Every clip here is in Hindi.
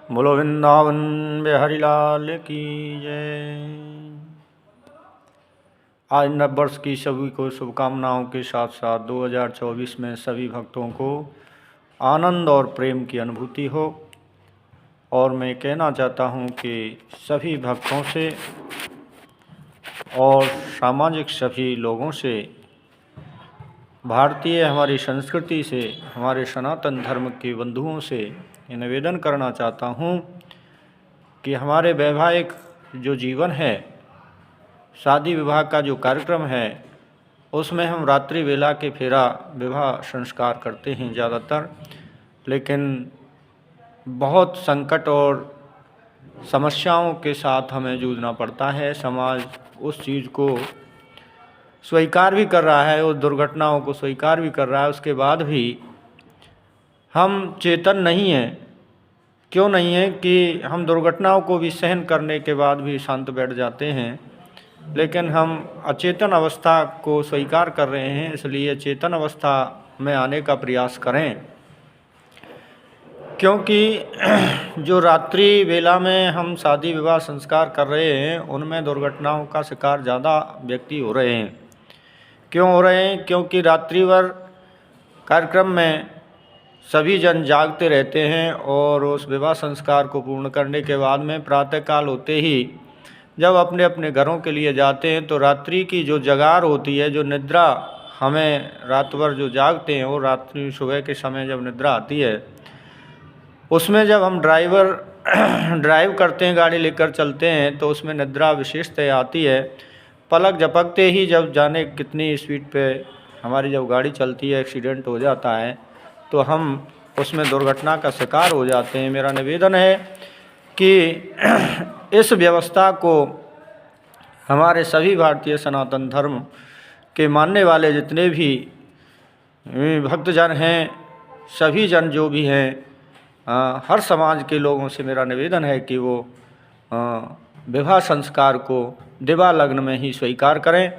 बोलो वृंदावन बिहारी लाल की जय। आज नव वर्ष की सभी को शुभकामनाओं के साथ साथ 2024 में सभी भक्तों को आनंद और प्रेम की अनुभूति हो। और मैं कहना चाहता हूँ कि सभी भक्तों से और सामाजिक सभी लोगों से, भारतीय हमारी संस्कृति से, हमारे सनातन धर्म के बंधुओं से ये निवेदन करना चाहता हूँ कि हमारे वैवाहिक जो जीवन है, शादी विवाह का जो कार्यक्रम है, उसमें हम रात्रि वेला के फेरा विवाह संस्कार करते हैं ज़्यादातर, लेकिन बहुत संकट और समस्याओं के साथ हमें जूझना पड़ता है। समाज उस चीज़ को स्वीकार भी कर रहा है, उस दुर्घटनाओं को स्वीकार भी कर रहा है, उसके बाद भी हम चेतन नहीं हैं। क्यों नहीं है कि हम दुर्घटनाओं को भी सहन करने के बाद भी शांत बैठ जाते हैं, लेकिन हम अचेतन अवस्था को स्वीकार कर रहे हैं। इसलिए चेतन अवस्था में आने का प्रयास करें, क्योंकि जो रात्रि वेला में हम शादी विवाह संस्कार कर रहे हैं, उनमें दुर्घटनाओं का शिकार ज़्यादा व्यक्ति हो रहे हैं। क्यों हो रहे हैं? क्योंकि रात्रि भर कार्यक्रम में सभी जन जागते रहते हैं और उस विवाह संस्कार को पूर्ण करने के बाद में प्रातःकाल होते ही जब अपने अपने घरों के लिए जाते हैं, तो रात्रि की जो जगार होती है, जो निद्रा, हमें रात भर जो जागते हैं, वो रात्रि सुबह के समय जब निद्रा आती है, उसमें जब हम ड्राइव करते हैं, गाड़ी लेकर चलते हैं, तो उसमें निद्रा विशेषतः आती है। पलक झपकते ही जब जाने कितनी स्पीड पे हमारी जब गाड़ी चलती है, एक्सीडेंट हो जाता है, तो हम उसमें दुर्घटना का शिकार हो जाते हैं। मेरा निवेदन है कि इस व्यवस्था को हमारे सभी भारतीय सनातन धर्म के मानने वाले जितने भी भक्तजन हैं, सभी जन जो भी हैं, हर समाज के लोगों से मेरा निवेदन है कि वो विवाह संस्कार को दिवा लग्न में ही स्वीकार करें।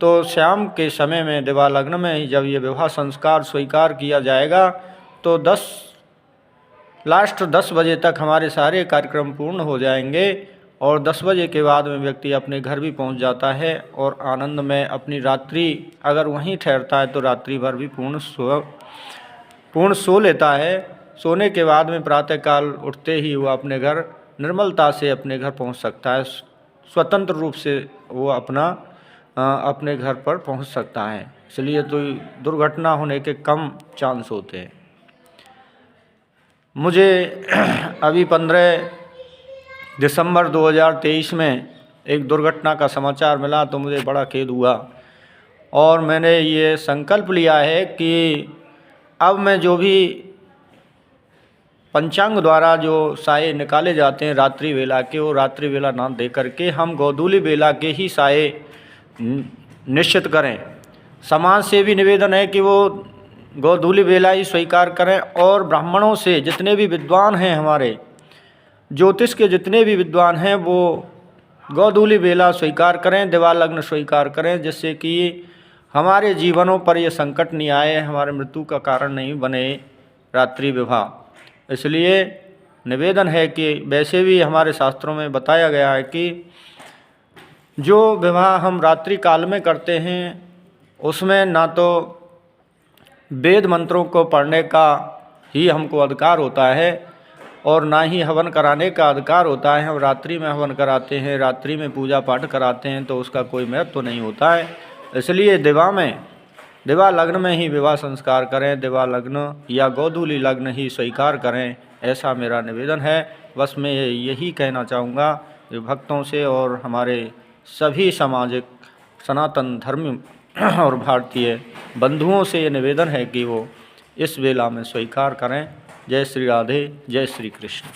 तो शाम के समय में दिवा लग्न में ही जब ये विवाह संस्कार स्वीकार किया जाएगा, तो लास्ट 10 बजे तक हमारे सारे कार्यक्रम पूर्ण हो जाएंगे और 10 बजे के बाद में व्यक्ति अपने घर भी पहुंच जाता है और आनंद में अपनी रात्रि अगर वहीं ठहरता है तो रात्रि भर भी पूर्ण सो लेता है। सोने के बाद में प्रातःकाल उठते ही वो अपने घर निर्मलता से अपने घर पहुंच सकता है, स्वतंत्र रूप से वो अपने घर पर पहुंच सकता है। इसलिए तो दुर्घटना होने के कम चांस होते हैं। मुझे अभी 15 दिसंबर 2023 में एक दुर्घटना का समाचार मिला, तो मुझे बड़ा खेद हुआ और मैंने ये संकल्प लिया है कि अब मैं जो भी पंचांग द्वारा जो साये निकाले जाते हैं रात्रि वेला के, वो रात्रि वेला ना दे करके हम गोधूली वेला के ही साये निश्चित करें। समाज से भी निवेदन है कि वो गोधूली वेला ही स्वीकार करें और ब्राह्मणों से जितने भी विद्वान हैं, हमारे ज्योतिष के जितने भी विद्वान हैं, वो गोधूली वेला स्वीकार करें, दिवा लग्न स्वीकार करें, जिससे कि हमारे जीवनों पर ये संकट नहीं आए, हमारे मृत्यु का कारण नहीं बने रात्रि विवाह। इसलिए निवेदन है कि वैसे भी हमारे शास्त्रों में बताया गया है कि जो विवाह हम रात्रि काल में करते हैं, उसमें ना तो वेद मंत्रों को पढ़ने का ही हमको अधिकार होता है और ना ही हवन कराने का अधिकार होता है। हम रात्रि में हवन कराते हैं, रात्रि में पूजा पाठ कराते हैं, तो उसका कोई महत्व तो नहीं होता है। इसलिए दिवा लग्न में ही विवाह संस्कार करें, दिवा लग्न या गोधूली लग्न ही स्वीकार करें, ऐसा मेरा निवेदन है। बस मैं यही कहना चाहूँगा भक्तों से और हमारे सभी सामाजिक सनातन धर्म और भारतीय बंधुओं से ये निवेदन है कि वो इस वेला में स्वीकार करें। जय श्री राधे, जय श्री कृष्ण।